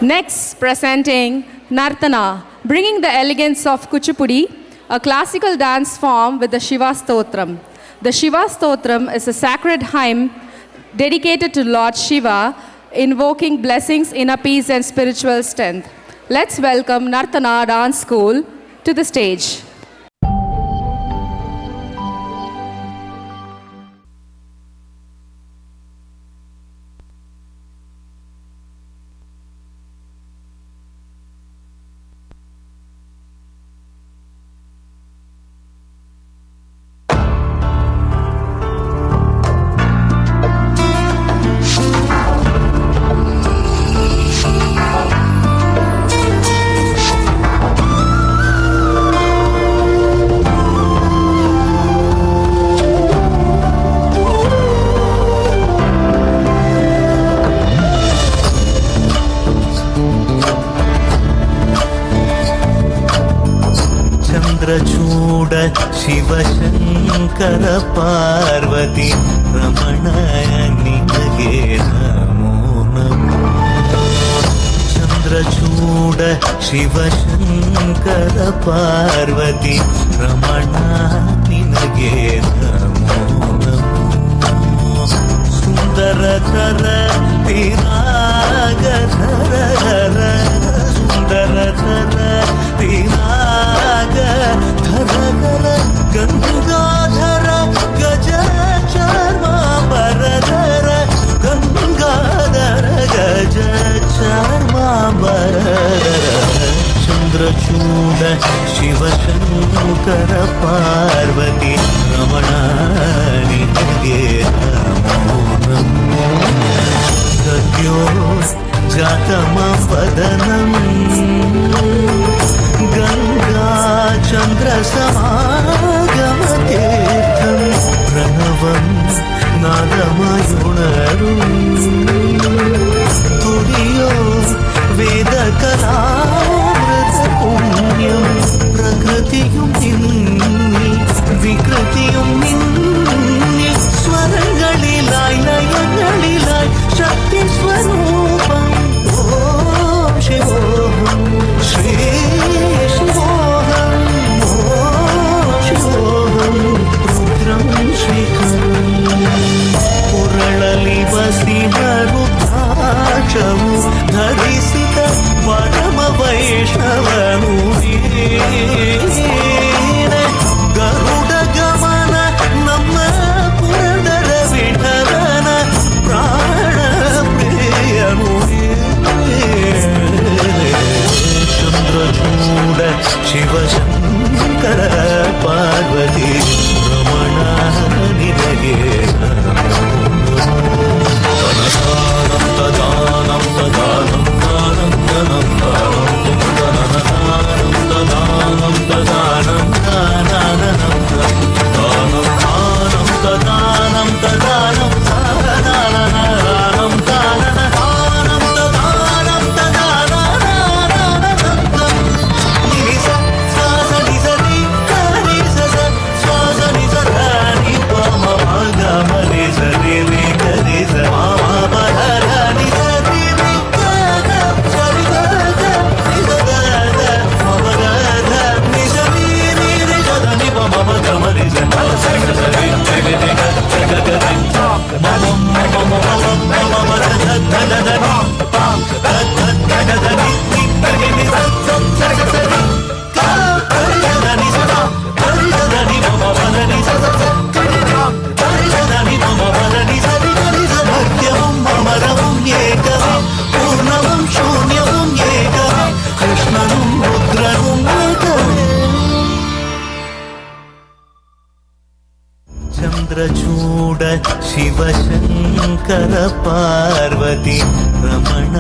Next, presenting Nartana, bringing the elegance of Kuchipudi, a classical dance form with the Shiva Stotram. The Shiva Stotram is a sacred hymn dedicated to Lord Shiva, invoking blessings, inner peace, and spiritual strength. Let's welcome Nartana Dance School to the stage. चूड शिव शंकर पार्वती रमण निनगे नमो नमो चंद्रचूड शिव शंकर पार्वती रमण निनगे नमो नमो सुंदरतर तिरागधर सुंदरतर तिराग धरगर गंगाधर गज चर्मांबरधर गंगाधर गज चर्मांबरधर चंद्रचूड शिव शंकर पार्वती रमण निनगे नमो नमो सद्यो जातमवदनं गंगा चंद्र समागमतीर्थं प्रणवं नादमयुणरुं तुर्यो वेदकलामृतपुण्यं प्रकृतियुं निन्नि विकृतियुं निन्नि स्वरंगलिलाय लयंगलिलाय शक्ति स्वरूपं ओम शिवोहं श्री शिवोहं ओम शिवोहं रुद्रं श्रीकरं पुरळलि वसिन रुद्राक्षमु धरिसित परम वैष्णवनु गरुड गमन ನಮ್ಮ ಪುರಂದರ ವಿಠಲನ ಪ್ರಾಣ ಪ್ರಿಯನು ಚಂದ್ರಚೂಡ ಶಿವ ಶಂಕರ ಪಾರ್ವತಿ ರಮಣ ನಿನಗೆ ತನದಾನಂ ತದಾನಂ ತದಾನಂ ದಾನಂ ದಾನಂ ದಾನಂ ತದಾನಂ ದಾನಂ ದಾನಂ ತದಾನಂ ತದಾನಂ चंद्रचूड शिव शंकर पार्वती रमण